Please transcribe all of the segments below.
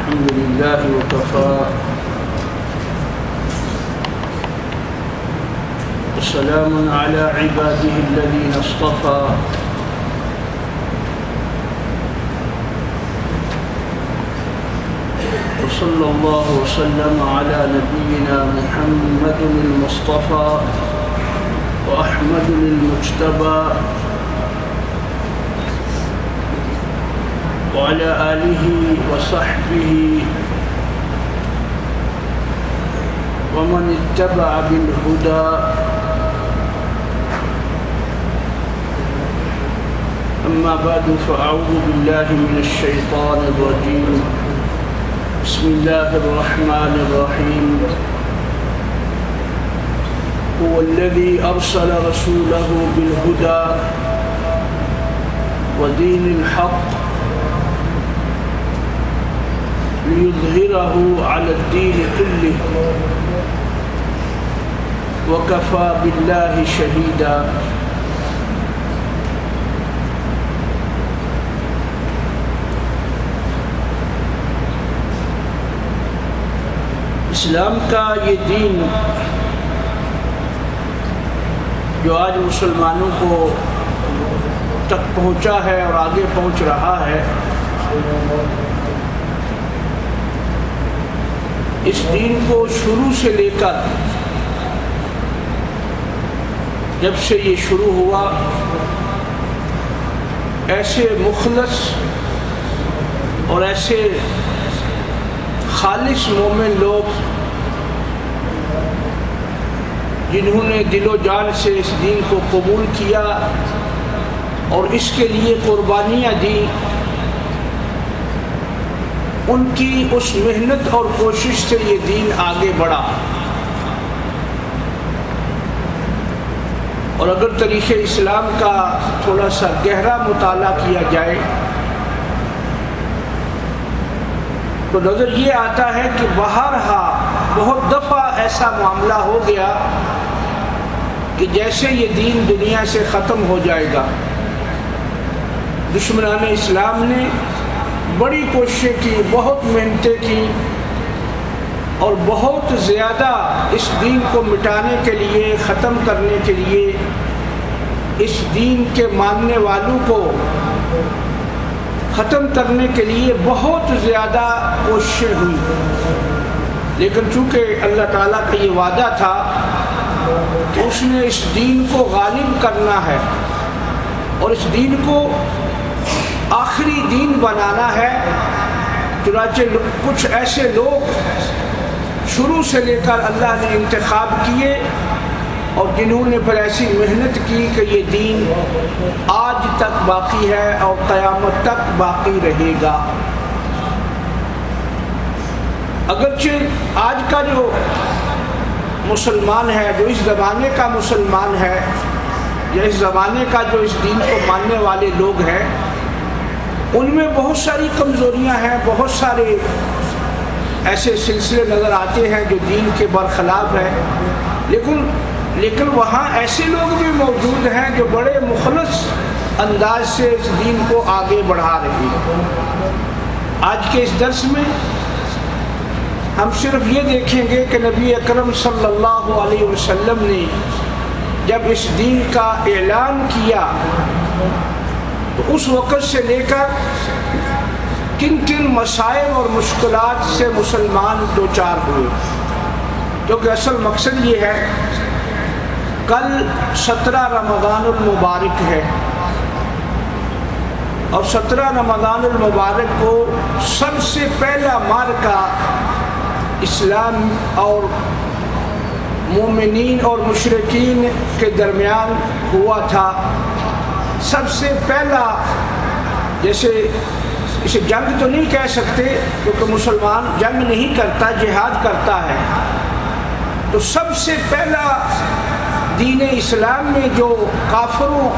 الحمد لله وكفى وسلام على عباده الذين اصطفى وصلى الله وسلم على نبينا محمد المصطفى وأحمد المجتبى وعلى آله وصحبه ومن اتبع بالهدى أما بعد فأعوذ بالله من الشيطان الرجيم بسم الله الرحمن الرحيم هو الذي أرسل رسوله بالهدى ودين الحق ليظهره على الدين كله وكفى بالله شهيدا اسلام کا یہ دین جو آج مسلمانوں کو تک پہنچا ہے اور آگے پہنچ رہا ہے، اس دین کو شروع سے لے کر جب سے یہ شروع ہوا ایسے مخلص اور ایسے خالص مومن لوگ جنہوں نے دل و جان سے اس دین کو قبول کیا اور اس کے لیے قربانیاں دی، ان کی اس محنت اور کوشش سے یہ دین آگے بڑھا۔ اور اگر تاریخ اسلام کا تھوڑا سا گہرا مطالعہ کیا جائے تو نظر یہ آتا ہے کہ بہرحا بہت دفعہ ایسا معاملہ ہو گیا کہ جیسے یہ دین دنیا سے ختم ہو جائے گا، دشمنان اسلام نے بڑی کوششیں کی، بہت محنتیں کی اور بہت زیادہ اس دین کو مٹانے کے لیے، ختم کرنے کے لیے، اس دین کے ماننے والوں کو ختم کرنے کے لیے بہت زیادہ کوششیں ہوئی، لیکن چونکہ اللہ تعالیٰ کا یہ وعدہ تھا کہ اس نے اس دین کو غالب کرنا ہے اور اس دین کو آخری دین بنانا ہے، چنانچہ کچھ ایسے لوگ شروع سے لے کر اللہ نے انتخاب کیے اور جنہوں نے پھر ایسی محنت کی کہ یہ دین آج تک باقی ہے اور قیامت تک باقی رہے گا۔ اگرچہ آج کا جو مسلمان ہے، جو اس زمانے کا مسلمان ہے یا اس زمانے کا جو اس دین کو ماننے والے لوگ ہیں، ان میں بہت ساری کمزوریاں ہیں، بہت سارے ایسے سلسلے نظر آتے ہیں جو دین کے برخلاف ہیں، لیکن وہاں ایسے لوگ بھی موجود ہیں جو بڑے مخلص انداز سے اس دین کو آگے بڑھا رہے ہیں۔ آج کے اس درس میں ہم صرف یہ دیکھیں گے کہ نبی اکرم صلی اللہ علیہ وسلم نے جب اس دین کا اعلان کیا تو اس وقت سے لے کر کن کن مسائل اور مشکلات سے مسلمان دوچار ہوئے، کیونکہ اصل مقصد یہ ہے، کل 17 رمضان المبارک ہے اور 17 رمضان المبارک کو سب سے پہلا معرکہ اسلام اور مومنین اور مشرکین کے درمیان ہوا تھا۔ سب سے پہلا، جیسے اسے جنگ تو نہیں کہہ سکتے کیونکہ مسلمان جنگ نہیں کرتا، جہاد کرتا ہے، تو سب سے پہلا دین اسلام میں جو کافروں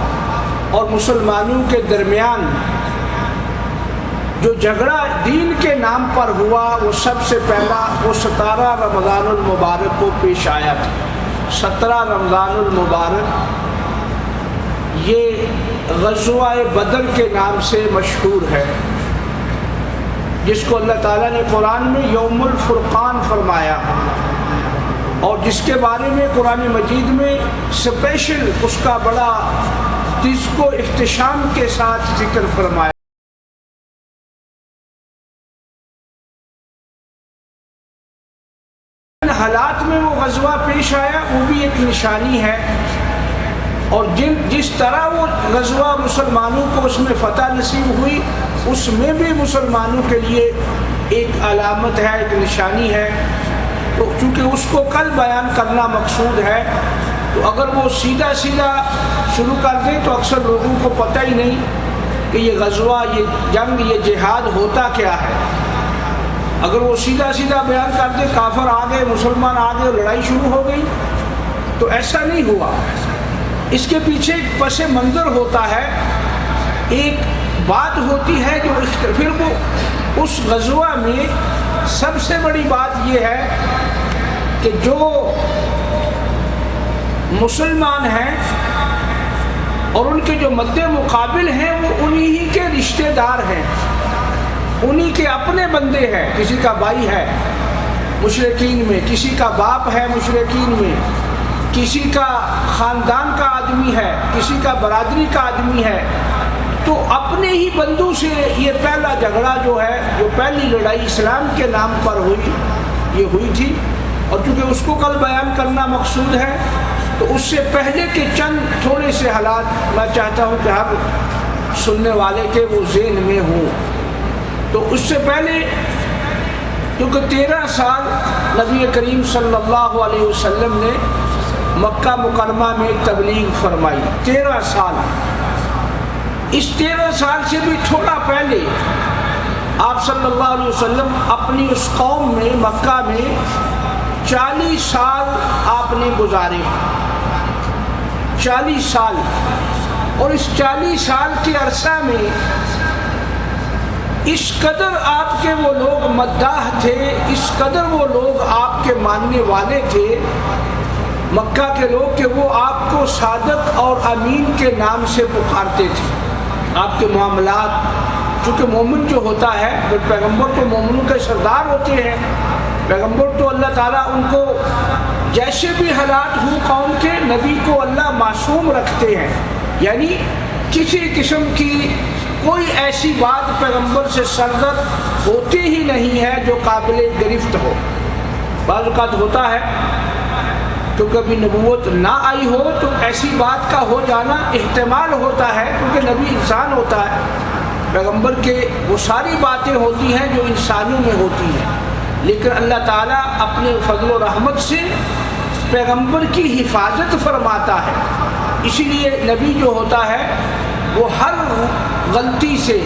اور مسلمانوں کے درمیان جو جھگڑا دین کے نام پر ہوا، وہ سب سے پہلا وہ 17 رمضان المبارک کو پیش آیا تھا۔ 17 رمضان المبارک یہ غزوہ بدر کے نام سے مشہور ہے۔ جس کو اللہ تعالیٰ نے قرآن میں یوم الفرقان فرمایا، اور جس کے بارے میں قرآن مجید میں اسپیشل اس کا بڑا جس کو احتشام کے ساتھ ذکر فرمایا۔ حالات میں وہ غزوہ پیش آیا وہ بھی ایک نشانی ہے، اور جس طرح وہ غزوہ مسلمانوں کو اس میں فتح نصیب ہوئی، اس میں بھی مسلمانوں کے لیے ایک علامت ہے، ایک نشانی ہے۔ تو چونکہ اس کو کل بیان کرنا مقصود ہے، تو اگر وہ سیدھا شروع کر دیں تو اکثر لوگوں کو پتہ ہی نہیں کہ یہ غزوہ، یہ جنگ، یہ جہاد ہوتا کیا ہے۔ اگر وہ سیدھا بیان کر دے کافر آ گئے، مسلمان آ گئے، لڑائی شروع ہو گئی، تو ایسا نہیں ہوا۔ اس کے پیچھے ایک پس منظر ہوتا ہے، ایک بات ہوتی ہے جو پھر وہ اس غزوہ میں سب سے بڑی بات یہ ہے کہ جو مسلمان ہیں اور ان کے جو مد مقابل ہیں وہ انہی کے رشتہ دار ہیں، انہی کے اپنے بندے ہیں۔ کسی کا بھائی ہے مشرکین میں، کسی کا باپ ہے مشرکین میں، کسی کا خاندان کا آدمی ہے، کسی کا برادری کا آدمی ہے، تو اپنے ہی بندوں سے یہ پہلا جھگڑا جو ہے، جو پہلی لڑائی اسلام کے نام پر ہوئی، یہ ہوئی تھی۔ اور چونکہ اس کو کل بیان کرنا مقصود ہے تو اس سے پہلے کے چند تھوڑے سے حالات میں چاہتا ہوں کہ ہر سننے والے کے وہ ذہن میں ہوں۔ تو اس سے پہلے کیونکہ 13 سال نبی کریم صلی اللہ علیہ وسلم نے مکہ مکرمہ میں تبلیغ فرمائی، 13 سال۔ اس 13 سال سے بھی تھوڑا پہلے آپ صلی اللہ علیہ وسلم اپنی اس قوم میں مکہ میں 40 سال آپ نے گزارے، 40 سال۔ اور اس 40 سال کے عرصہ میں اس قدر آپ کے وہ لوگ مداح تھے، اس قدر وہ لوگ آپ کے ماننے والے تھے مکہ کے لوگ، کہ وہ آپ کو صادق اور امین کے نام سے پکارتے تھے۔ آپ کے معاملات، چونکہ مومن جو ہوتا ہے، جب پیغمبر تو مومنوں کے سردار ہوتے ہیں، پیغمبر تو اللہ تعالیٰ ان کو جیسے بھی حالات ہوں قوم کے، نبی کو اللہ معصوم رکھتے ہیں، یعنی کسی قسم کی کوئی ایسی بات پیغمبر سے سرزد ہوتی ہی نہیں ہے جو قابل گرفت ہو۔ بعض اوقات ہوتا ہے تو کبھی نبوت نہ آئی ہو تو ایسی بات کا ہو جانا احتمال ہوتا ہے، کیونکہ نبی انسان ہوتا ہے، پیغمبر کے وہ ساری باتیں ہوتی ہیں جو انسانوں میں ہوتی ہیں، لیکن اللہ تعالیٰ اپنے فضل و رحمت سے پیغمبر کی حفاظت فرماتا ہے۔ اسی لیے نبی جو ہوتا ہے وہ ہر غلطی سے،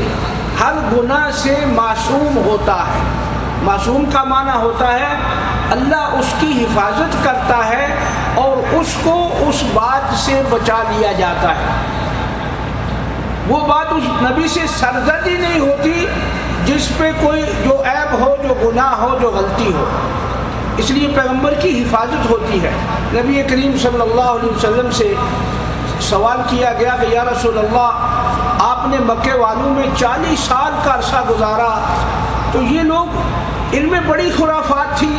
ہر گناہ سے معصوم ہوتا ہے۔ معصوم کا معنی ہوتا ہے اللہ اس کی حفاظت کرتا ہے اور اس کو اس بات سے بچا لیا جاتا ہے۔ وہ بات اس نبی سے سرزد ہی نہیں ہوتی جس پہ کوئی جو عیب ہو، جو گناہ ہو، جو غلطی ہو، اس لیے پیغمبر کی حفاظت ہوتی ہے۔ نبی کریم صلی اللہ علیہ وسلم سے سوال کیا گیا کہ یا رسول اللہ، آپ نے مکے والوں میں 40 سال کا عرصہ گزارا، تو یہ لوگ، ان میں بڑی خرافات تھی،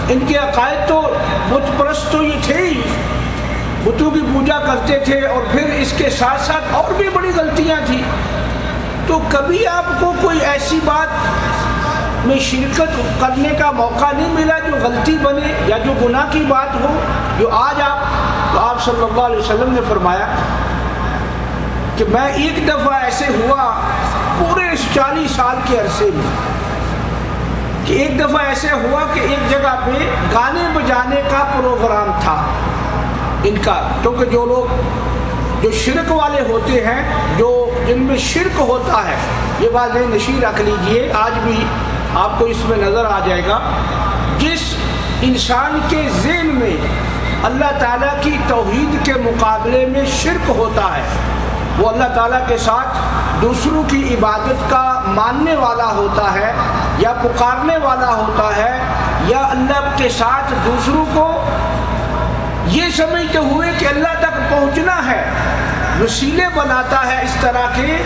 ان کے عقائد تو بت پرست تو یہ تھے ہی، بتوں کی پوجا کرتے تھے، اور پھر اس کے ساتھ ساتھ اور بھی بڑی غلطیاں تھیں، تو کبھی آپ کو کوئی ایسی بات میں شرکت کرنے کا موقع نہیں ملا جو غلطی بنے یا جو گناہ کی بات ہو جو آج تو آپ صلی اللہ علیہ وسلم نے فرمایا کہ میں ایک دفعہ ایسے ہوا پورے اس 40 سال کے عرصے میں کہ ایک دفعہ ایسے ہوا کہ ایک جگہ پہ گانے بجانے کا پروگرام تھا ان کا، کیونکہ جو لوگ جو شرک والے ہوتے ہیں، جو جن میں شرک ہوتا ہے، یہ بات نشین رکھ لیجئے، آج بھی آپ کو اس میں نظر آ جائے گا، جس انسان کے ذہن میں اللہ تعالیٰ کی توحید کے مقابلے میں شرک ہوتا ہے، وہ اللہ تعالیٰ کے ساتھ دوسروں کی عبادت کا ماننے والا ہوتا ہے یا پکارنے والا ہوتا ہے، یا اللہ کے ساتھ دوسروں کو یہ سمجھتے ہوئے کہ اللہ تک پہنچنا ہے وسیلے بناتا ہے اس طرح کے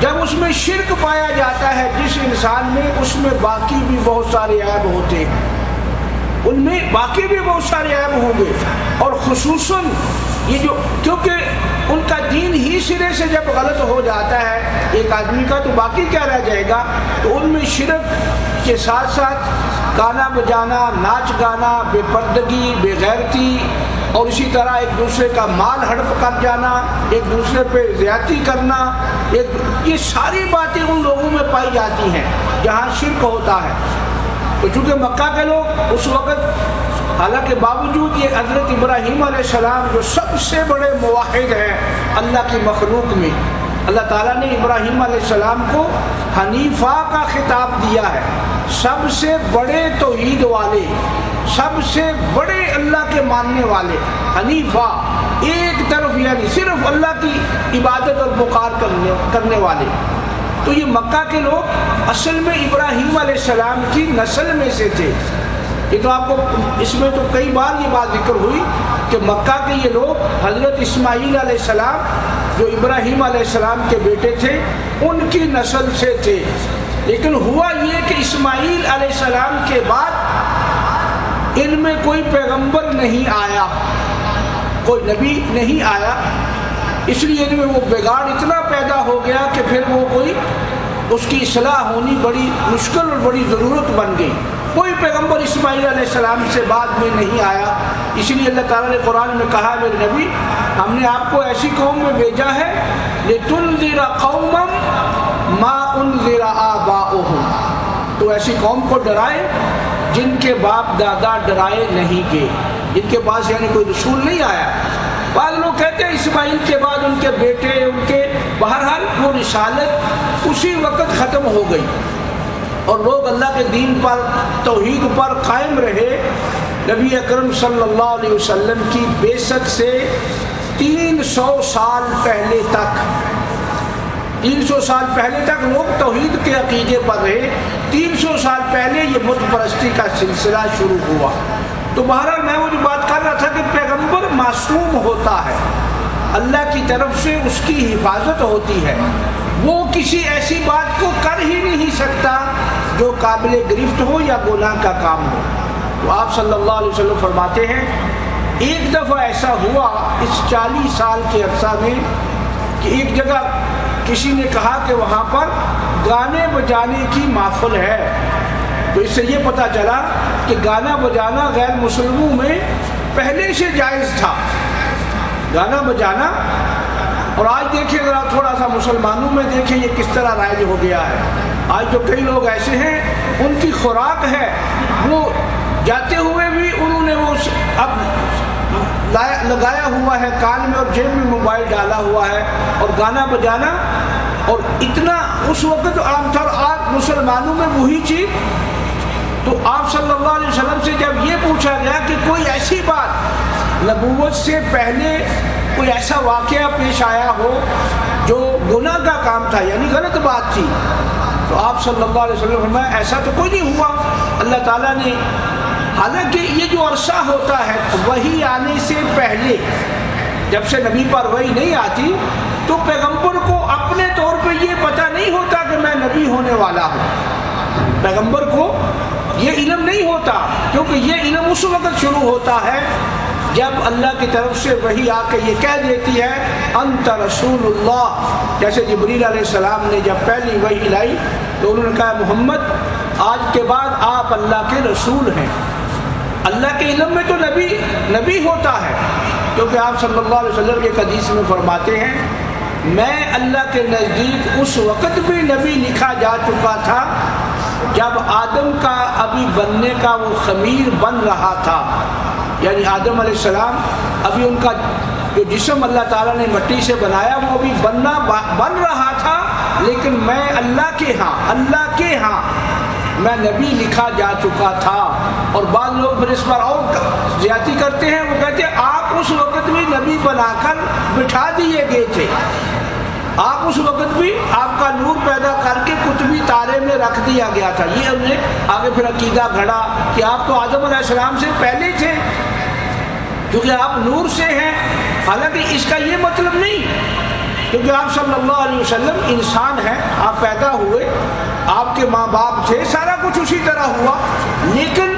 جب اس میں شرک پایا جاتا ہے جس انسان میں، اس میں باقی بھی بہت سارے عیب ہوتے ہیں، ان میں باقی بھی بہت سارے عیب ہوں گے، اور خصوصاً یہ جو، کیونکہ ان کا دین ہی سرے سے جب غلط ہو جاتا ہے ایک آدمی کا، تو باقی کیا رہ جائے گا؟ تو ان میں شرک کے ساتھ ساتھ گانا بجانا، ناچ گانا، بے پردگی، بے غیرتی، اور اسی طرح ایک دوسرے کا مال ہڑپ کر جانا، ایک دوسرے پہ زیادتی کرنا، یہ ساری باتیں ان لوگوں میں پائی جاتی ہیں جہاں شرک ہوتا ہے۔ تو چونکہ مکہ کے لوگ اس وقت، حالانکہ باوجود یہ حضرت ابراہیم علیہ السلام جو سب سے بڑے موحد ہیں اللہ کی مخلوق میں، اللہ تعالیٰ نے ابراہیم علیہ السلام کو حنیفہ کا خطاب دیا ہے، سب سے بڑے توحید والے، سب سے بڑے اللہ کے ماننے والے، حنیفہ، ایک طرف یعنی صرف اللہ کی عبادت اور پکار کرنے والے۔ تو یہ مکہ کے لوگ اصل میں ابراہیم علیہ السلام کی نسل میں سے تھے۔ یہ تو آپ کو اس میں تو کئی بار یہ بات ذکر ہوئی کہ مکہ کے یہ لوگ حضرت اسماعیل علیہ السلام جو ابراہیم علیہ السلام کے بیٹے تھے ان کی نسل سے تھے، لیکن ہوا یہ کہ اسماعیل علیہ السلام کے بعد ان میں کوئی پیغمبر نہیں آیا، کوئی نبی نہیں آیا، اس لیے ان میں وہ بگاڑ اتنا پیدا ہو گیا کہ پھر وہ کوئی اس کی اصلاح ہونی بڑی مشکل اور بڑی ضرورت بن گئی۔ کوئی پیغمبر اسماعیل علیہ السلام سے بعد میں نہیں آیا، اسی لیے اللہ تعالیٰ نے قرآن میں کہا، میرے نبی ہم نے آپ کو ایسی قوم میں بھیجا ہے لِتُنذِرَ قَوْمًا مَا أُنذِرَ آبَاؤُهُمْ، تو ایسی قوم کو ڈرائے جن کے باپ دادا ڈرائے نہیں گئے، جن کے پاس یعنی کوئی رسول نہیں آیا۔ بعض لوگ کہتے ہیں اسماعیل کے بعد ان کے بیٹے، ان کے، بہرحال وہ رسالت اسی وقت ختم ہو گئی اور لوگ اللہ کے دین پر، توحید پر قائم رہے۔ نبی اکرم صلی اللہ علیہ وسلم کی بعثت سے 300 سال پہلے تک، 300 سال پہلے تک لوگ توحید کے عقیدے پر رہے۔ 300 سال پہلے یہ بت پرستی کا سلسلہ شروع ہوا۔ تو بہرحال میں وہ جو بات کر رہا تھا کہ پیغمبر معصوم ہوتا ہے، اللہ کی طرف سے اس کی حفاظت ہوتی ہے، وہ کسی ایسی بات کو کر ہی نہیں سکتا جو قابل گرفت ہو یا گناہ کا کام ہو۔ تو آپ صلی اللہ علیہ وسلم فرماتے ہیں ایک دفعہ ایسا ہوا اس 40 سال کے عرصہ میں کہ ایک جگہ کسی نے کہا کہ وہاں پر گانے بجانے کی محفل ہے، تو اس سے یہ پتہ چلا کہ گانا بجانا غیر مسلموں میں پہلے سے جائز تھا، گانا بجانا۔ اور آج دیکھیں ذرا تھوڑا سا مسلمانوں میں دیکھیں یہ کس طرح رائج ہو گیا ہے۔ آج جو کئی لوگ ایسے ہیں ان کی خوراک ہے، وہ جاتے ہوئے بھی انہوں نے وہ اب لگایا ہوا ہے کان میں اور جیب میں موبائل ڈالا ہوا ہے اور گانا بجانا، اور اتنا اس وقت عام طور آج مسلمانوں میں وہی چیز۔ تو آپ صلی اللہ علیہ وسلم سے جب یہ پوچھا گیا کہ کوئی ایسی بات نبوت سے پہلے کوئی ایسا واقعہ پیش آیا ہو جو گناہ کا کام تھا یعنی غلط بات تھی، تو آپ صلی اللہ علیہ وسلم فرمایا ایسا تو کوئی نہیں ہوا۔ اللہ تعالیٰ نے، حالانکہ یہ جو عرصہ ہوتا ہے وحی آنے سے پہلے، جب سے نبی پر وحی نہیں آتی تو پیغمبر کو اپنے طور پہ یہ پتہ نہیں ہوتا کہ میں نبی ہونے والا ہوں، پیغمبر کو یہ علم نہیں ہوتا، کیونکہ یہ علم اس وقت شروع ہوتا ہے جب اللہ کی طرف سے وحی آ کے یہ کہہ دیتی ہے انت رسول اللہ۔ جیسے جبریل علیہ السلام نے جب پہلی وحی لائی تو انہوں نے کہا محمد آج کے بعد آپ اللہ کے رسول ہیں۔ اللہ کے علم میں تو نبی ہوتا ہے، کیونکہ آپ صلی اللہ علیہ وسلم ایک حدیث میں فرماتے ہیں میں اللہ کے نزدیک اس وقت بھی نبی لکھا جا چکا تھا جب آدم کا ابھی بننے کا وہ خمیر بن رہا تھا، یعنی آدم علیہ السلام ابھی ان کا جو جسم اللہ تعالیٰ نے مٹی سے بنایا وہ ابھی بن رہا تھا، لیکن میں اللہ کے ہاں میں نبی لکھا جا چکا تھا۔ اور بعض لوگ پھر اس پر اور زیادتی کرتے ہیں، وہ کہتے ہیں آپ اس وقت بھی نبی بنا کر بٹھا دیے گئے تھے، آپ اس وقت بھی آپ کا نور پیدا کر کے قطبی تارے میں رکھ دیا گیا تھا۔ یہ ہم نے آگے پھر عقیدہ گھڑا کہ آپ تو آدم علیہ السلام سے پہلے تھے کیونکہ آپ نور سے ہیں، حالانکہ اس کا یہ مطلب نہیں کیونکہ آپ صلی اللہ علیہ وسلم انسان ہیں، آپ پیدا ہوئے، آپ کے ماں باپ تھے، سارا کچھ اسی طرح ہوا، لیکن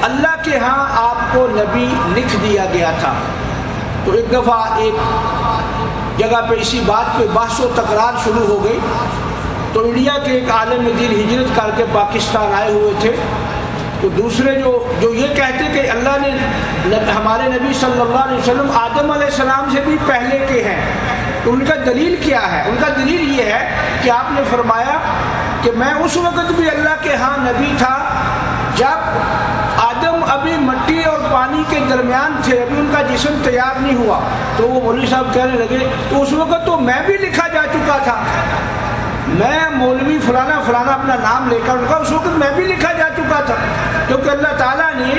اللہ کے ہاں آپ کو نبی لکھ دیا گیا تھا۔ تو ایک دفعہ ایک جگہ پہ اسی بات پہ بحث و تکرار شروع ہو گئی، تو انڈیا کے ایک عالم دین ہجرت کر کے پاکستان آئے ہوئے تھے، تو دوسرے جو یہ کہتے کہ اللہ نے ہمارے نبی صلی اللہ علیہ وسلم آدم علیہ السلام سے بھی پہلے کے ہیں، تو ان کا دلیل کیا ہے؟ ان کا دلیل یہ ہے کہ آپ نے فرمایا کہ میں اس وقت بھی اللہ کے ہاں نبی تھا جب آدم ابھی مٹی اور پانی کے درمیان تھے، ابھی ان کا جسم تیار نہیں ہوا۔ تو وہ مولوی صاحب کہنے لگے تو اس وقت تو میں بھی لکھا جا چکا تھا، میں مولوی فلانا فلانا اپنا نام لے کر ان کا اس وقت میں بھی لکھا جا چکا تھا، کیونکہ اللہ تعالیٰ نے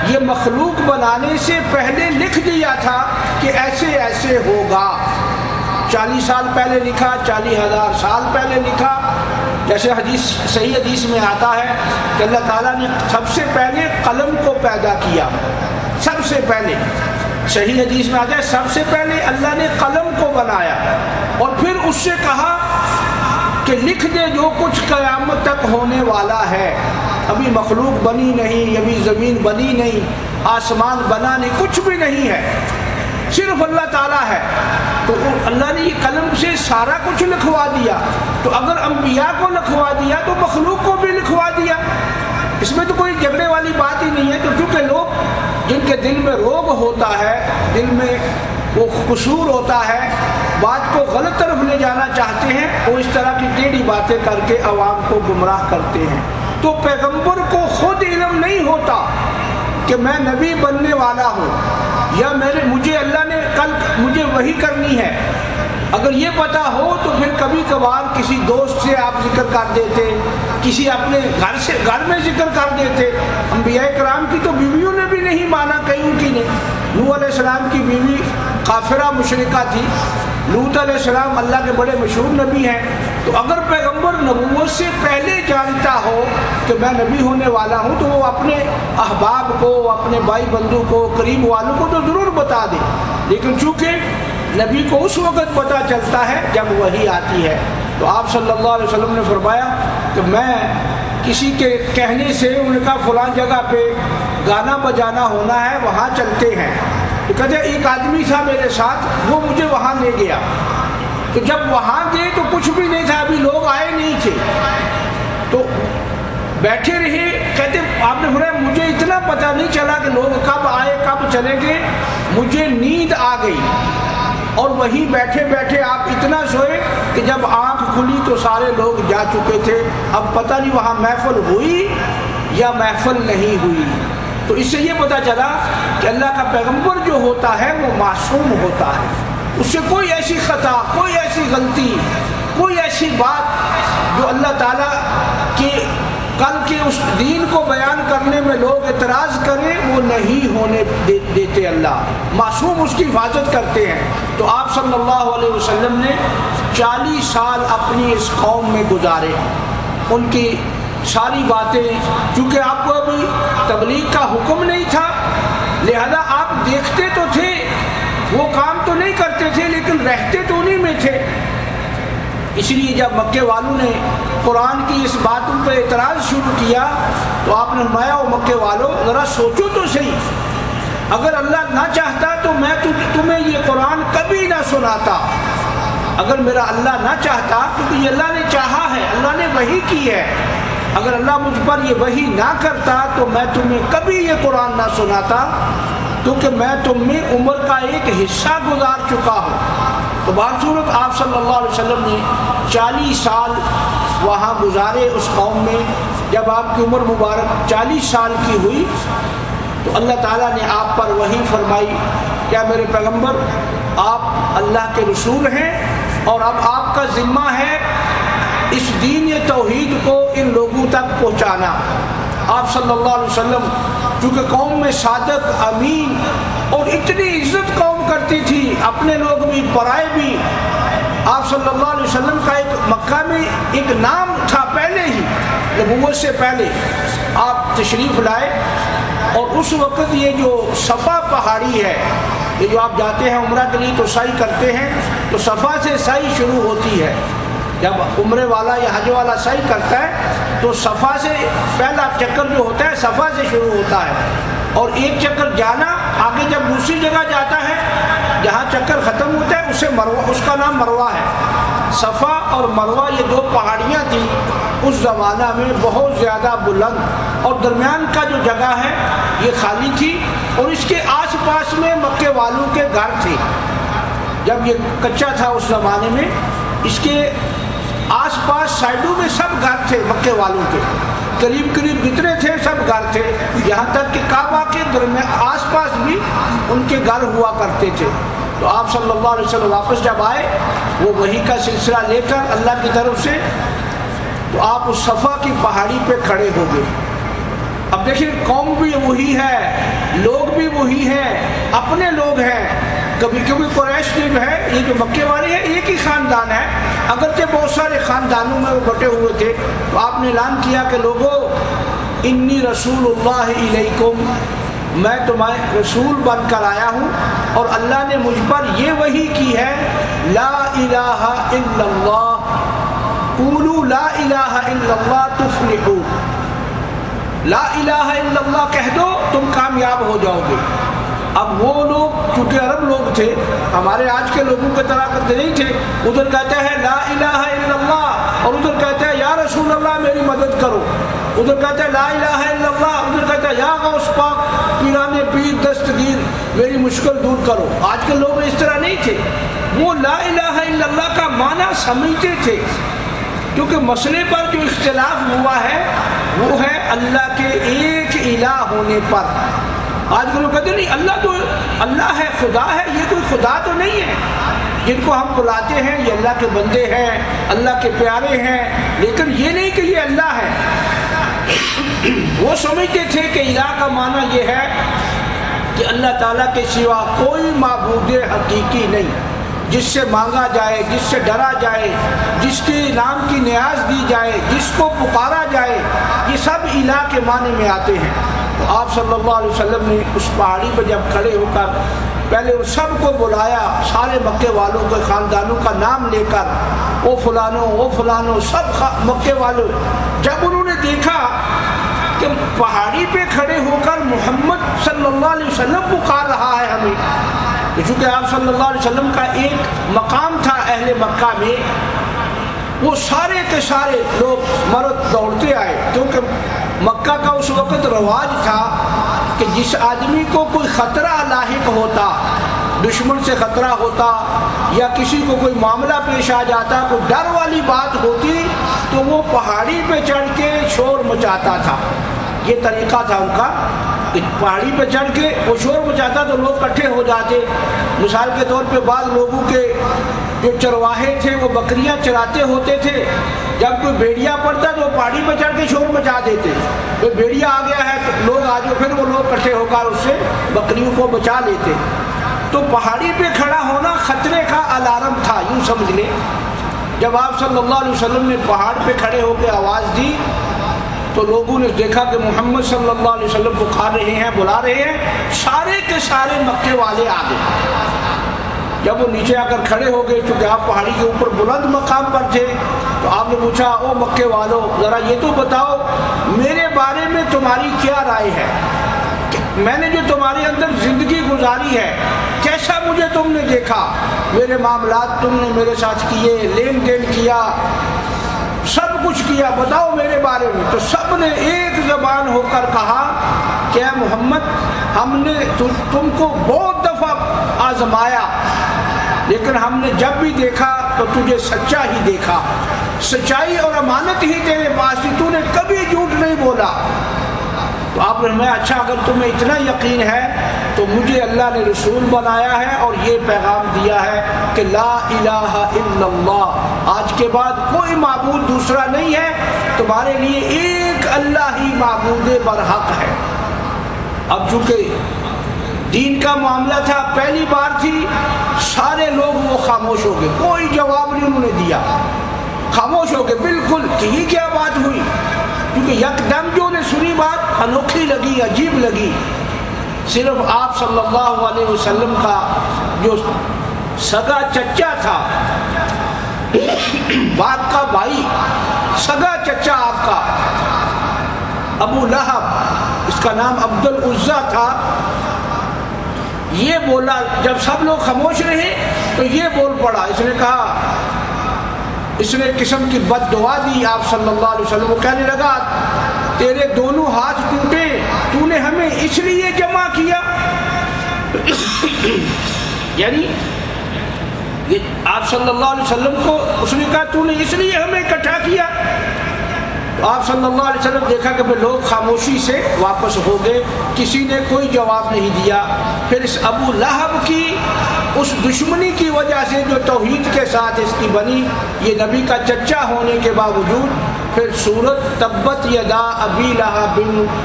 یہ مخلوق بنانے سے پہلے لکھ دیا تھا کہ ایسے ایسے ہوگا۔ 40 سال پہلے لکھا، 40,000 سال پہلے لکھا، جیسے صحیح حدیث میں آتا ہے کہ اللہ تعالیٰ نے سب سے پہلے قلم کو پیدا کیا، سب سے پہلے صحیح حدیث میں آتا ہے سب سے پہلے اللہ نے قلم کو بنایا، اور پھر اس سے کہا کہ لکھ دے جو کچھ قیامت تک ہونے والا ہے۔ ابھی مخلوق بنی نہیں، ابھی زمین بنی نہیں، آسمان بنا نہیں، کچھ بھی نہیں ہے، صرف اللہ تعالیٰ ہے۔ تو اللہ نے یہ قلم سے سارا کچھ لکھوا دیا، تو اگر انبیاء کو لکھوا دیا تو مخلوق کو بھی لکھوا دیا، اس میں تو کوئی جھگڑے والی بات ہی نہیں ہے۔ تو چونکہ لوگ جن کے دل میں روگ ہوتا ہے، دل میں وہ قصور ہوتا ہے، بات کو غلط طرف لے جانا چاہتے ہیں، وہ اس طرح کی ٹیڑھی باتیں کر کے عوام کو گمراہ کرتے ہیں۔ تو پیغمبر کو خود علم نہیں ہوتا کہ میں نبی بننے والا ہوں یا مجھے اللہ نے کل مجھے وحی کرنی ہے۔ اگر یہ پتہ ہو تو پھر کبھی کبھار کسی دوست سے آپ ذکر کر دیتے، کسی اپنے گھر میں ذکر کر دیتے۔ انبیاء کرام کی تو بیویوں نے بھی نہیں مانا، کئی کی نے۔ نوح علیہ السلام کی بیوی کافرہ مشرکہ تھی، لوط علیہ السلام اللہ کے بڑے مشہور نبی ہیں۔ تو اگر پیغمبر نبوت سے پہلے جانتا ہو کہ میں نبی ہونے والا ہوں تو وہ اپنے احباب کو، اپنے بھائی بندو کو، قریب والوں کو تو ضرور بتا دے، لیکن چونکہ نبی کو اس وقت پتہ چلتا ہے جب وحی آتی ہے۔ تو آپ صلی اللہ علیہ وسلم نے فرمایا کہ میں کسی کے کہنے سے ان کا فلاں جگہ پہ گانا بجانا ہونا ہے، وہاں چلتے ہیں۔ تو کہتے ایک آدمی تھا میرے ساتھ، وہ مجھے وہاں لے گیا، تو جب وہاں گئے تو کچھ بھی نہیں تھا، ابھی لوگ آئے نہیں تھے، تو بیٹھے رہے۔ کہتے آپ نے فرمایا مجھے اتنا پتہ نہیں چلا کہ لوگ کب آئے کب چلے گئے، مجھے نیند آ گئی، اور وہیں بیٹھے بیٹھے آپ اتنا سوئے کہ جب آنکھ کھلی تو سارے لوگ جا چکے تھے۔ اب پتہ نہیں وہاں محفل ہوئی یا محفل نہیں ہوئی۔ تو اس سے یہ پتہ چلا کہ اللہ کا پیغمبر جو ہوتا ہے وہ معصوم ہوتا ہے، اس سے کوئی ایسی خطا، کوئی ایسی غلطی، کوئی ایسی بات جو اللہ تعالیٰ کے کل کے اس دین کو بیان کرنے میں لوگ اعتراض کریں وہ نہیں ہونے دیتے۔ اللہ معصوم اس کی حفاظت کرتے ہیں۔ تو آپ صلی اللہ علیہ وسلم نے 40 سال اپنی اس قوم میں گزارے، ان کی ساری باتیں، چونکہ آپ کو ابھی تبلیغ کا حکم نہیں تھا، لہذا آپ دیکھتے تو تھے، وہ کام تو نہیں کرتے تھے لیکن رہتے تو انہی میں تھے۔ اس لیے جب مکے والوں نے قرآن کی اس بات پہ اعتراض شروع کیا تو آپ نے فرمایا او مکے والوں ذرا سوچو تو صحیح، اگر اللہ نہ چاہتا تو میں تمہیں یہ قرآن کبھی نہ سناتا۔ اگر میرا اللہ نہ چاہتا، کیونکہ یہ اللہ نے چاہا ہے، اللہ نے وحی کی ہے، اگر اللہ مجھ پر یہ وحی نہ کرتا تو میں تمہیں کبھی یہ قرآن نہ سناتا، کیونکہ میں تم میں عمر کا ایک حصہ گزار چکا ہوں۔ تو بصورت آپ صلی اللہ علیہ وسلم نے 40 سال وہاں گزارے اس قوم میں۔ جب آپ کی عمر مبارک 40 سال کی ہوئی تو اللہ تعالیٰ نے آپ پر وحی فرمائی، کیا میرے پیغمبر آپ اللہ کے رسول ہیں اور اب آپ کا ذمہ ہے اس دین توحید کو ان لوگوں تک پہنچانا۔ آپ صلی اللہ علیہ وسلم چونکہ قوم میں صادق، امین اور اتنی عزت قوم کرتی تھی، اپنے لوگ بھی پرائے بھی، آپ صلی اللہ علیہ وسلم کا ایک مکہ میں ایک نام تھا پہلے ہی، نبوت سے پہلے آپ تشریف لائے، اور اس وقت یہ جو صفا پہاڑی ہے یہ جو آپ جاتے ہیں عمرہ کے لیے تو سعی کرتے ہیں تو صفا سے سعی شروع ہوتی ہے. جب عمرے والا یا حج والا سعی کرتا ہے تو صفا سے پہلا چکر جو ہوتا ہے صفا سے شروع ہوتا ہے, اور ایک چکر جانا, آگے جب دوسری جگہ جاتا ہے جہاں چکر ختم ہوتا ہے اسے مروہ, اس کا نام مروہ ہے. صفا اور مروہ یہ دو پہاڑیاں تھیں اس زمانہ میں بہت زیادہ بلند, اور درمیان کا جو جگہ ہے یہ خالی تھی, اور اس کے آس پاس میں مکے والوں کے گھر تھے. جب یہ کچا تھا اس زمانے میں, اس کے آس پاس سائڈوں میں سب گھر تھے مکے والوں کے, قریب قریب جتنے تھے سب گھر تھے, یہاں تک کہ کعبہ کے درمیان آس پاس بھی ان کے گھر ہوا کرتے تھے. تو آپ صلی اللہ علیہ وسلم واپس جب آئے وہ وحی کا سلسلہ لے کر اللہ کی طرف سے, تو آپ اس صفا کی پہاڑی پہ کھڑے ہو گئے. اب دیکھیں قوم بھی وہی ہے, لوگ بھی وہی ہیں, اپنے لوگ ہیں. کبھی کیونکہ قریش کے جو ہے یہ جو مکے والے ہیں ایک ہی خاندان ہے, اگرچہ بہت سارے خاندانوں میں وہ بٹے ہوئے تھے. تو آپ نے اعلان کیا کہ لوگوں انی رسول اللہ علیکم, میں تمہارے رسول بن کر آیا ہوں, اور اللہ نے مجھ پر یہ وحی کی ہے لا الہ الا اللہ, قولوا لا الہ الا اللہ تفلحوا, لا الہ الا اللہ کہہ دو تم کامیاب ہو جاؤ گے. اب وہ لوگ چونکہ عرب لوگ تھے, ہمارے آج کے لوگوں کے طرح کرتے نہیں تھے, ادھر کہتے ہیں لا الہ الا اللہ, اور ادھر کہتے ہیں یا رسول اللہ میری مدد کرو, ادھر کہتے ہیں لا الہ الا اللہ, ادھر کہتے ہیں یا غوث پاک پیران پیر دستگیر میری مشکل دور کرو. آج کے لوگ اس طرح نہیں تھے, وہ لا الہ الا اللہ کا معنی سمجھتے تھے, کیونکہ مسئلے پر جو اختلاف ہوا ہے وہ ہے اللہ کے ایک الہ ہونے پر. آج کے لوگ کہتے نہیں اللہ تو اللہ ہے, خدا ہے, یہ کوئی خدا تو نہیں ہے. جن کو ہم بلاتے ہیں یہ اللہ کے بندے ہیں, اللہ کے پیارے ہیں, لیکن یہ نہیں کہ یہ اللہ ہے. وہ سمجھتے تھے کہ الہ کا معنی یہ ہے کہ اللہ تعالیٰ کے سوا کوئی معبود حقیقی نہیں, جس سے مانگا جائے, جس سے ڈرا جائے, جس کے نام کی نیاز دی جائے, جس کو پکارا جائے, یہ سب الہ کے معنی میں آتے ہیں. تو آپ صلی اللہ علیہ وسلم نے اس پہاڑی پہ جب کھڑے ہو کر پہلے ان سب کو بلایا, سارے مکے والوں کے خاندانوں کا نام لے کر, او فلانوں او فلانوں سب مکے والوں. جب انہوں نے دیکھا کہ پہاڑی پہ کھڑے ہو کر محمد صلی اللہ علیہ وسلم پکار رہا ہے ہمیں, چونکہ آپ صلی اللہ علیہ وسلم کا ایک مقام تھا اہل مکہ میں, وہ سارے کے سارے لوگ مرد دوڑتے آئے, کیونکہ مکہ کا اس وقت رواج تھا کہ جس آدمی کو کوئی خطرہ لاحق ہوتا, دشمن سے خطرہ ہوتا یا کسی کو کوئی معاملہ پیش آ جاتا, کوئی ڈر والی بات ہوتی, تو وہ پہاڑی پہ چڑھ کے شور مچاتا تھا. یہ طریقہ تھا ان کا, پہاڑی پہ چڑھ کے وہ شور مچاتا تو لوگ اکٹھے ہو جاتے. مثال کے طور پہ بعض لوگوں کے جو چرواہے تھے وہ بکریاں چراتے ہوتے تھے, جب کوئی بھیڑیا پڑتا تو وہ پہاڑی پہ چڑھ کے شور مچا دیتے, کوئی بھیڑیا آ گیا ہے تو لوگ آ جاؤ, پھر وہ لوگ اکٹھے ہو کر اس سے بکریوں کو بچا لیتے. تو پہاڑی پہ کھڑا ہونا خطرے کا الارم تھا, یوں سمجھ لیں. جب آپ صلی اللہ علیہ وسلم نے پہاڑ پہ کھڑے ہو کے آواز دی تو لوگوں نے دیکھا کہ محمد صلی اللہ علیہ وسلم پکار رہے ہیں, بلا رہے ہیں, سارے کے سارے مکے والے آ گئے. جب وہ نیچے آ کر کھڑے ہو گئے, چونکہ آپ پہاڑی کے اوپر بلند مقام پر تھے, تو آپ نے پوچھا او مکے والوں ذرا یہ تو بتاؤ میرے بارے میں تمہاری کیا رائے ہے, میں نے جو تمہارے اندر زندگی گزاری ہے, کیسا مجھے تم نے دیکھا, میرے معاملات تم نے میرے ساتھ کیے, لین دین کیا, سب کچھ کیا, بتاؤ میرے بارے میں. تو سب نے ایک زبان ہو کر کہا کہ اے محمد ہم نے تم کو بہت دفعہ آزمایا, لیکن ہم نے جب بھی دیکھا تو تجھے سچا ہی دیکھا, سچائی اور امانت ہی تیرے پاس تھی, تو نے کبھی جھوٹ نہیں بولا. تو آپ نے میں اچھا اگر تمہیں اتنا یقین ہے تو مجھے اللہ نے رسول بنایا ہے اور یہ پیغام دیا ہے کہ لا الہ الا اللہ, آج کے بعد کوئی معبود دوسرا نہیں ہے, تمہارے لیے ایک اللہ ہی معبود برحق ہے. اب چونکہ دین کا معاملہ تھا, پہلی بار تھی, سارے لوگ وہ خاموش ہو گئے, کوئی جواب نہیں انہوں نے دیا, خاموش ہو گئے بالکل کہ یہ کیا بات ہوئی. کیونکہ یکدم جو نے سنی بات انوکھی لگی, عجیب لگی. صرف آپ صلی اللہ علیہ وسلم کا جو سگا چچا تھا، باپ کا بھائی، سگا چچا آپ کا ابو لہب، اس کا نام عبد العزیٰ تھا، یہ بولا جب سب لوگ خاموش رہے تو یہ بول پڑا، اس نے کہا، اس نے قسم کی بد دعا دی آپ صلی اللہ علیہ وسلم کو، کہنے لگا تیرے دونوں ہاتھ ٹوٹے، تو نے ہمیں اس لیے جمع کیا یعنی یہ آپ صلی اللہ علیہ وسلم کو اس نے کہا تو نے اس لیے ہمیں اکٹھا کیا. تو آپ صلی اللہ علیہ وسلم دیکھا کہ لوگ خاموشی سے واپس ہو گئے، کسی نے کوئی جواب نہیں دیا. پھر اس ابو لہب کی اس دشمنی کی وجہ سے جو توحید کے ساتھ اس کی بنی، یہ نبی کا چچا ہونے کے باوجود، پھر سورت تبت یدا ابی لہب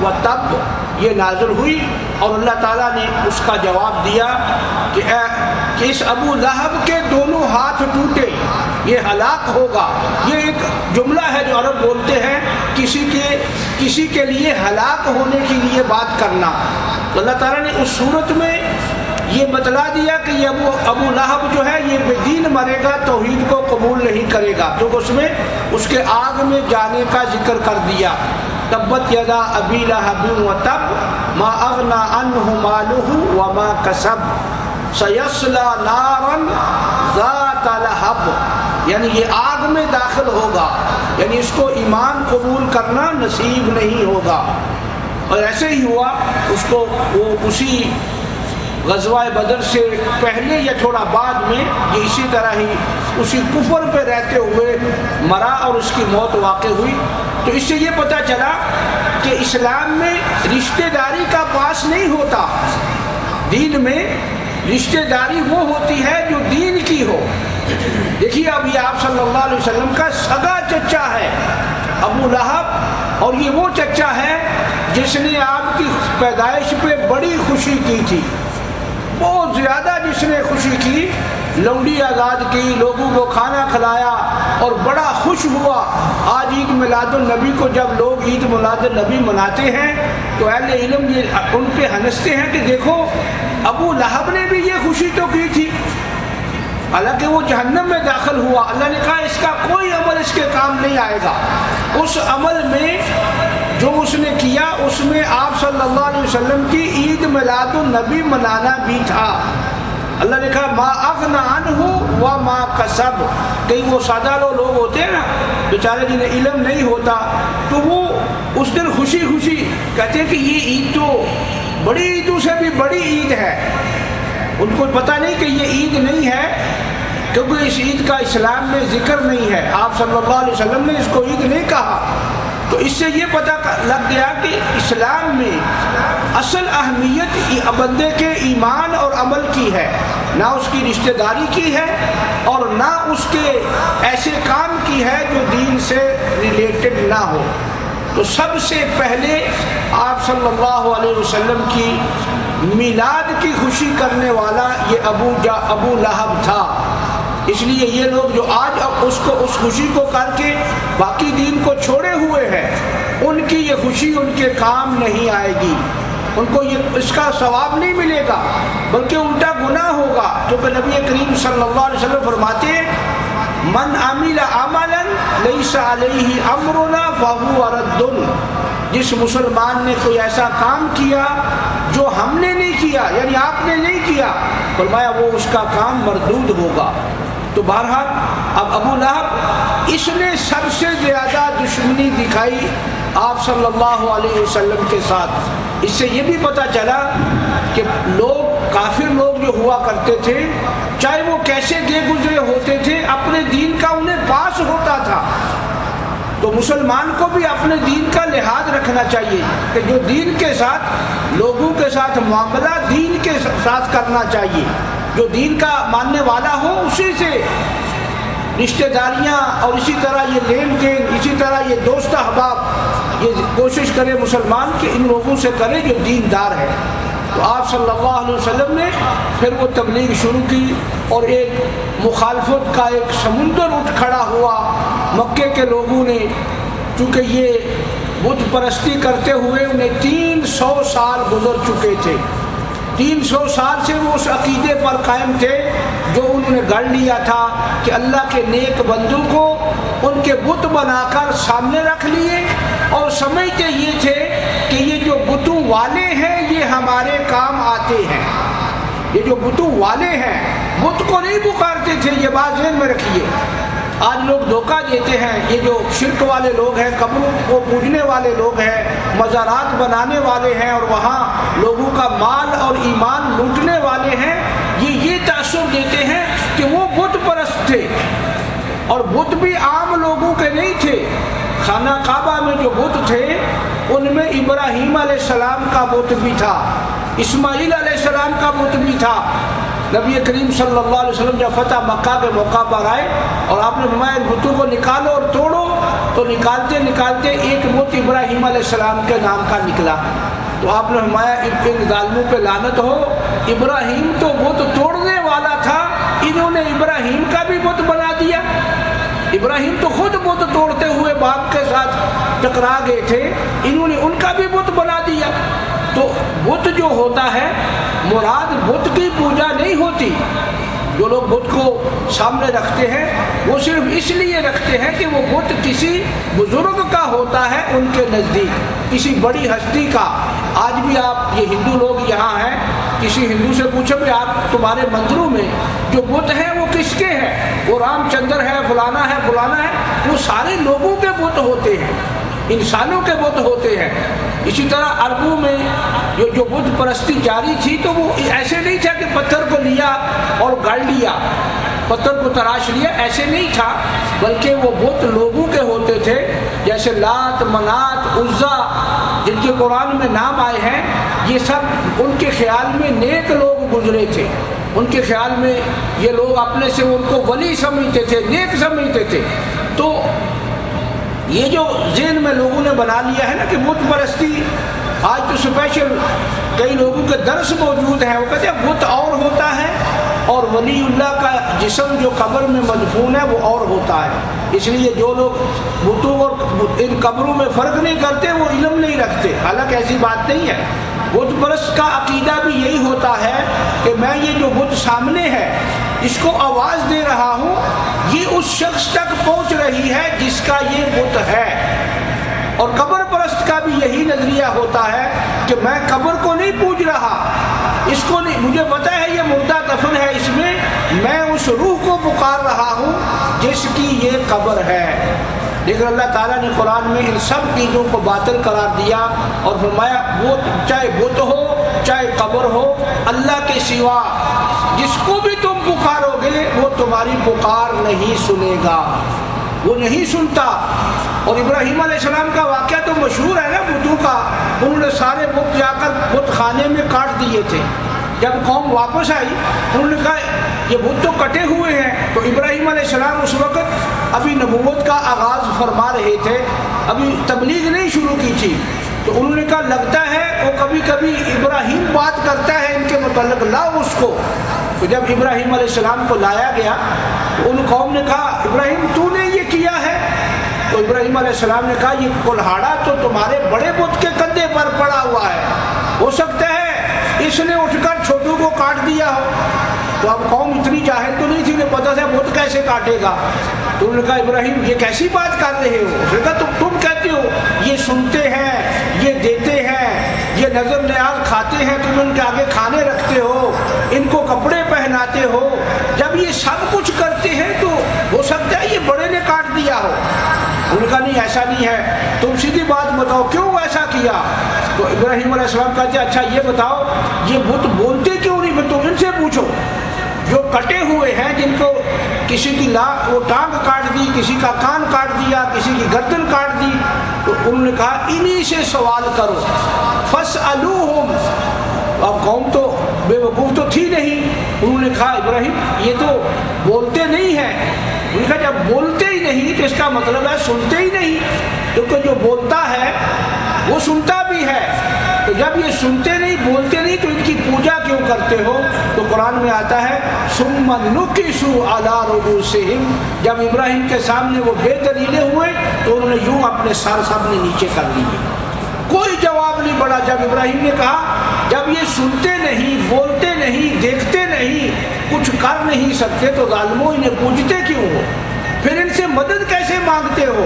وتب یہ نازل ہوئی اور اللہ تعالیٰ نے اس کا جواب دیا کہ اس ابو لہب کے دونوں ہاتھ ٹوٹے، یہ ہلاک ہوگا. یہ ایک جملہ ہے جو عرب بولتے ہیں کسی کے لیے ہلاک ہونے کے لیے بات کرنا. تو اللہ تعالیٰ نے اس صورت میں یہ بتلا دیا کہ یہ ابو لہب جو ہے یہ بے دین مرے گا، توحید کو قبول نہیں کرے گا، کیونکہ اس میں اس کے آگ میں جانے کا ذکر کر دیا. تبت یدا ابی لہب وتب ما اغنی عنہ مالہ وما کسب سیصلی نارا ذات لہب، یعنی یہ آگ میں داخل ہوگا، یعنی اس کو ایمان قبول کرنا نصیب نہیں ہوگا. اور ایسے ہی ہوا، اس کو وہ اسی غزوہ بدر سے پہلے یا تھوڑا بعد میں یہ اسی طرح ہی اسی کفر پہ رہتے ہوئے مرا اور اس کی موت واقع ہوئی. تو اس سے یہ پتہ چلا کہ اسلام میں رشتہ داری کا پاس نہیں ہوتا، دین میں رشتہ داری وہ ہوتی ہے جو دین کی ہو. دیکھیے اب یہ آپ صلی اللہ علیہ وسلم کا سگا چچا ہے ابو لہب، اور یہ وہ چچا ہے جس نے آپ کی پیدائش پہ بڑی خوشی کی تھی، بہت زیادہ جس نے خوشی کی، لونڈی آزاد کی، لوگوں کو کھانا کھلایا اور بڑا خوش ہوا. آج عید میلاد النبی کو جب لوگ عید میلاد النبی مناتے ہیں تو اہل علم یہ ان پہ ہنستے ہیں کہ دیکھو ابو لہب نے بھی یہ خوشی تو کی تھی، حالانکہ وہ جہنم میں داخل ہوا. اللہ نے کہا اس کا کوئی عمل اس کے کام نہیں آئے گا. اس عمل میں جو اس نے کیا اس میں آپ صلی اللہ علیہ وسلم کی عید میلاد النبی منانا بھی تھا. اللہ نے کہا ما اغنی عنہ وما کسب. کئی وہ سادہ لوگ ہوتے ہیں نا بیچارے جنہیں علم نہیں ہوتا، تو وہ اس دن خوشی خوشی کہتے ہیں کہ یہ عید تو بڑی عیدوں سے بھی بڑی عید ہے. ان کو پتہ نہیں کہ یہ عید نہیں ہے، کیونکہ اس عید کا اسلام میں ذکر نہیں ہے. آپ صلی اللہ علیہ وسلم نے اس کو عید نہیں کہا. تو اس سے یہ پتہ لگ گیا کہ اسلام میں اصل اہمیت بندے کے ایمان اور عمل کی ہے، نہ اس کی رشتہ داری کی ہے اور نہ اس کے ایسے کام کی ہے جو دین سے ریلیٹڈ نہ ہو. تو سب سے پہلے آپ صلی اللہ علیہ وسلم کی میلاد کی خوشی کرنے والا یہ ابو لہب تھا. اس لیے یہ لوگ جو آج اس خوشی کو کر کے باقی دین کو چھوڑے ہوئے ہیں، ان کی یہ خوشی ان کے کام نہیں آئے گی، ان کو اس کا ثواب نہیں ملے گا، بلکہ الٹا گناہ ہوگا. کیونکہ نبی کریم صلی اللہ علیہ وسلم فرماتے ہیں من عمل عملا لیس علیہ امرنا فہو رد. جس مسلمان نے کوئی ایسا کام کیا جو ہم نے نہیں کیا، یعنی آپ نے نہیں کیا، فرمایا وہ اس کا کام مردود ہوگا. تو بہرحال اب ابو لہب اس نے سب سے زیادہ دشمنی دکھائی آپ صلی اللہ علیہ وسلم کے ساتھ. اس سے یہ بھی پتہ چلا کہ کافر لوگ جو ہوا کرتے تھے، چاہے وہ کیسے گئے گزرے ہوتے تھے، اپنے دین کا انہیں پاس ہوتا تھا. تو مسلمان کو بھی اپنے دین کا لحاظ رکھنا چاہیے کہ جو دین کے ساتھ لوگوں کے ساتھ معاملہ دین کے ساتھ کرنا چاہیے. جو دین کا ماننے والا ہو اسی سے رشتہ داریاں اور اسی طرح یہ لین دین، اسی طرح یہ دوست احباب، یہ کوشش کرے مسلمان کہ ان لوگوں سے کرے جو دیندار ہے. تو آپ صلی اللہ علیہ وسلم نے پھر وہ تبلیغ شروع کی اور ایک مخالفت کا ایک سمندر اٹھ کھڑا ہوا. مکے کے لوگوں نے، چونکہ یہ بت پرستی کرتے ہوئے انہیں 300 سال گزر چکے تھے، 300 سال سے وہ اس عقیدے پر قائم تھے جو انہوں نے گڑھ لیا تھا کہ اللہ کے نیک بندوں کو ان کے بت بنا کر سامنے رکھ لیے، اور سمجھتے یہ تھے کہ یہ جو بتوں والے ہیں یہ ہمارے کام آتے ہیں۔ یہ جو بتوں والے ہیں بت کو نہیں پکارتے تھے، یہ بات ذہن میں رکھیے۔ آج لوگ دھوکہ دیتے ہیں، یہ جو شرک والے لوگ ہیں، قبروں کو پوجنے والے لوگ ہیں، مزارات بنانے والے ہیں اور وہاں لوگوں کا مال اور ایمان لوٹنے والے ہیں، یہ تعصب دیتے ہیں کہ وہ بت پرست تھے، اور بت بھی عام لوگوں کے نہیں تھے۔ خانہ کعبہ میں جو بت تھے ان میں ابراہیم علیہ السلام کا بت بھی تھا، اسماعیل علیہ السلام کا بت بھی تھا۔ نبی کریم صلی اللہ علیہ وسلم جب فتح مکہ کے موقع پر آئے اور آپ نے فرمایا ان بتوں کو نکالو اور توڑو، تو نکالتے نکالتے ایک بت ابراہیم علیہ السلام کے نام کا نکلا، تو آپ نے فرمایا ان ظالموں پہ لعنت ہو، ابراہیم تو بت توڑنے والا تھا، انہوں نے ابراہیم کا بھی بت بنا دیا۔ ابراہیم تو خود بت توڑتے ہوئے باپ کے ساتھ ٹکرا گئے تھے، انہوں نے ان کا بھی بت بنا دیا۔ تو بت جو ہوتا ہے مراد بت کی پوجا نہیں ہوتی۔ جو لوگ بت کو سامنے رکھتے ہیں وہ صرف اس لیے رکھتے ہیں کہ وہ بت کسی بزرگ کا ہوتا ہے ان کے نزدیک، کسی بڑی ہستی کا۔ آج بھی آپ یہ ہندو لوگ یہاں ہیں، کسی ہندو سے پوچھو کہ آپ تمہارے مندروں میں جو بت ہیں وہ کس کے ہیں؟ وہ رام چندر ہے، فلانا ہے، فلانا ہے، وہ سارے لوگوں کے بت ہوتے ہیں، انسانوں کے بت ہوتے ہیں۔ اسی طرح عربوں میں جو بت پرستی جاری تھی تو وہ ایسے نہیں تھا کہ پتھر کو لیا اور گڑھ لیا، پتھر کو تراش لیا، ایسے نہیں تھا، بلکہ وہ بت لوگوں کے ہوتے تھے، جیسے لات، منات، عزا جن کے قرآن میں نام آئے ہیں، یہ سب ان کے خیال میں نیک لوگ گزرے تھے، ان کے خیال میں یہ لوگ اپنے سے ان کو ولی سمجھتے تھے، نیک سمجھتے تھے۔ تو یہ جو ذہن میں لوگوں نے بنا لیا ہے نا کہ بت پرستی، آج تو اسپیشل کئی لوگوں کے درس موجود ہیں، وہ کہتے ہیں بت اور ہوتا ہے اور ولی اللہ کا جسم جو قبر میں مدفون ہے وہ اور ہوتا ہے۔ اس لیے جو لوگ بتوں اور ان قبروں میں فرق نہیں کرتے وہ علم نہیں رکھتے، حالانکہ ایسی بات نہیں ہے۔ بت پرست کا عقیدہ بھی یہی ہوتا ہے کہ میں یہ جو بت سامنے ہے اس کو آواز دے رہا ہوں، یہ اس شخص تک پہنچ رہی ہے جس کا یہ بت ہے۔ اور قبر پرست کا بھی یہی نظریہ ہوتا ہے کہ میں قبر کو نہیں پوج رہا، اس کو نہیں، مجھے پتا ہے یہ مردہ دفن ہے، اس میں اس روح کو پکار رہا ہوں جس کی یہ قبر ہے۔ لیکن اللہ تعالیٰ نے قرآن میں ان سب چیزوں کو باطل قرار دیا اور فرمایا وہ چاہے بت ہو چاہے قبر ہو، اللہ کے سوا جس کو بھی تم پکارو گے وہ تمہاری پکار نہیں سنے گا، وہ نہیں سنتا۔ اور ابراہیم علیہ السلام کا واقعہ تو مشہور ہے نا بتوں کا، انہوں نے سارے بت جا کر بت خانے میں کاٹ دیے تھے۔ جب قوم واپس آئی انہوں نے کہا یہ بت تو کٹے ہوئے ہیں، تو ابراہیم علیہ السلام اس وقت ابھی نبوت کا آغاز فرما رہے تھے، ابھی تبلیغ نہیں شروع کی تھی، تو انہوں نے کہا لگتا ہے وہ کبھی کبھی ابراہیم بات کرتا ہے ان کے متعلق، لاؤ اس کو۔ تو جب ابراہیم علیہ السلام کو لایا گیا تو ان قوم نے کہا ابراہیم تو نے یہ کیا ہے؟ تو ابراہیم علیہ السلام نے کہا یہ کلہاڑا تو تمہارے بڑے بت کے کندھے پر پڑا ہوا ہے، ہو سکتا ہے اس نے اٹھ کر چھوٹوں کو کاٹ دیا ہو۔ تو اب قوم اتنی جاہل تو نہیں تھی کہ پتہ تھا بت کیسے کاٹے گا، تو انہوں نے کہا ابراہیم یہ کیسی بات کر رہے ہو؟ اس نے کہا تم کہتے ہو یہ سنتے ہیں، یہ دیتے ہیں، یہ نظر نیاز کھاتے ہیں، تم ان کے آگے کھانے رکھتے ہو، ان کو کپڑے پہناتے ہو، جب یہ سب کچھ کرتے ہیں تو ہو سکتا ہے یہ بڑے نے کاٹ دیا ہو۔ انہوں نے کہا نہیں ایسا نہیں ہے، تم سیدھی بات بتاؤ کیوں ایسا کیا؟ تو ابراہیم علیہ السلام کہتے ہیں اچھا یہ بتاؤ یہ بت بولتے کیوں نہیں؟ میں تم ان سے پوچھو جو کٹے ہوئے ہیں، جن کو کسی کی وہ ٹانگ کاٹ دی، کسی کا کان کاٹ دیا، کسی کی گردن کاٹ دی، تو انہوں نے کہا انہی سے سوال کرو، فاسألوہم۔ اب قوم تو بے وقوف تو تھی نہیں، انہوں نے کہا ابراہیم یہ تو بولتے نہیں ہیں۔ انہوں نے کہا جب بولتے ہی نہیں تو اس کا مطلب ہے سنتے ہی نہیں، کیونکہ جو بولتا ہے وہ سنتا بھی ہے، تو جب یہ سنتے نہیں بولتے نہیں تو ان کی پوجا کیوں کرتے ہو؟ تو قرآن میں آتا ہے ثم نکسوا علی رؤوسہم، جب ابراہیم کے سامنے وہ بے دلیلے ہوئے تو انہوں نے یوں اپنے سر سب نے نیچے کر لیے، کوئی جواب نہیں بڑا جب ابراہیم نے کہا جب یہ سنتے نہیں, بولتے نہیں, دیکھتے نہیں, کچھ کر نہیں سکتے تو ظالموں انہیں پوجتے کیوں ہو, پھر ان سے مدد کیسے مانگتے ہو؟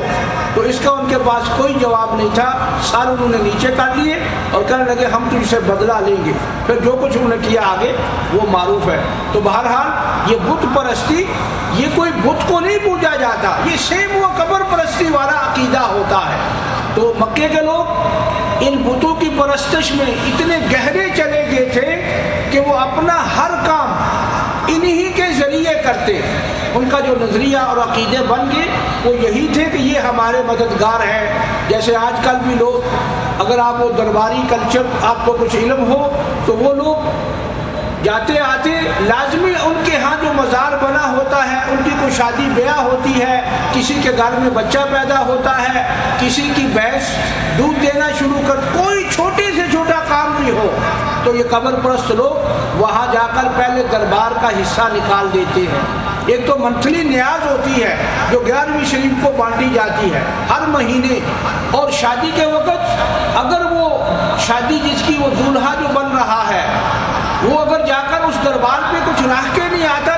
تو اس کا ان کے پاس کوئی جواب نہیں تھا. سارے انہوں نے نیچے کر لیے اور کہنے لگے ہم تجھ سے بدلہ لیں گے. پھر جو کچھ انہوں نے کیا آگے وہ معروف ہے. تو بہرحال یہ بت پرستی, یہ کوئی بت کو نہیں پوجا جاتا, یہ سیم و قبر پرستی والا عقیدہ ہوتا ہے. تو مکے کے لوگ ان بتوں کی پرستش میں اتنے گہرے چلے گئے تھے کہ وہ اپنا ہر کام انہی کے ذریعے کرتے. ان کا جو نظریہ اور عقیدے بن گئے وہ یہی تھے کہ یہ ہمارے مددگار ہیں. جیسے آج کل بھی لوگ اگر آپ وہ درباری کلچر آپ کو کچھ علم ہو تو وہ لوگ جاتے آتے لازمی ان کے ہاں جو مزار بنا ہوتا ہے, ان کی کوئی شادی بیاہ ہوتی ہے, کسی کے گھر میں بچہ پیدا ہوتا ہے, کسی کی بھینس دودھ دینا شروع کر, کوئی چھوٹے سے چھوٹا کام بھی ہو تو یہ قبر پرست لوگ وہاں جا کر پہلے دربار کا حصہ نکال دیتے ہیں. ایک تو منتھلی نیاز ہوتی ہے جو 11ویں شریف کو بانٹی جاتی ہے ہر مہینے, اور شادی کے وقت اگر وہ شادی جس کی وہ دولہا جو بن رہا ہے وہ اگر جا کر اس دربار پہ کچھ رکھ کے نہیں آتا